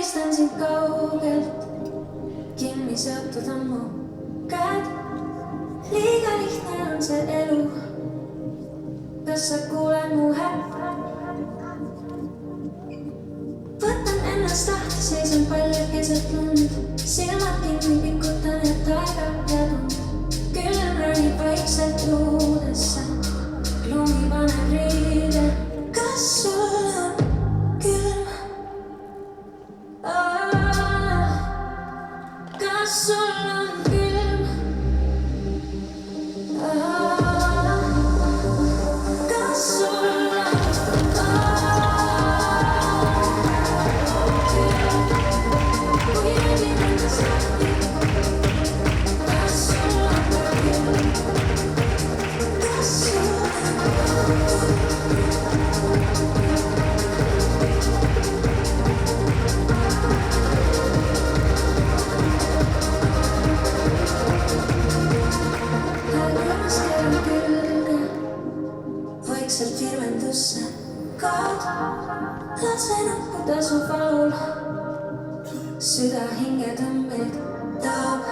Jonistan sind kaugelt, kinni seotud on mu käed. Liiga lihtne on see elu, kas sa kuuled mu häält? Võtan ennast lahti, seisan palju keset lund, silmad kinni pikutan, et aega ja tund. Külm ronib vaikselt luudesse, lumi paneb riide. Kas sul on külm? Kas sul on külm? Kas sul on kui räägin endast lahti? Kas sul on külm? Kas sul on vaikselt virvendusse kaod, lasen uppuda su valul, süda hingetõmbeid taab.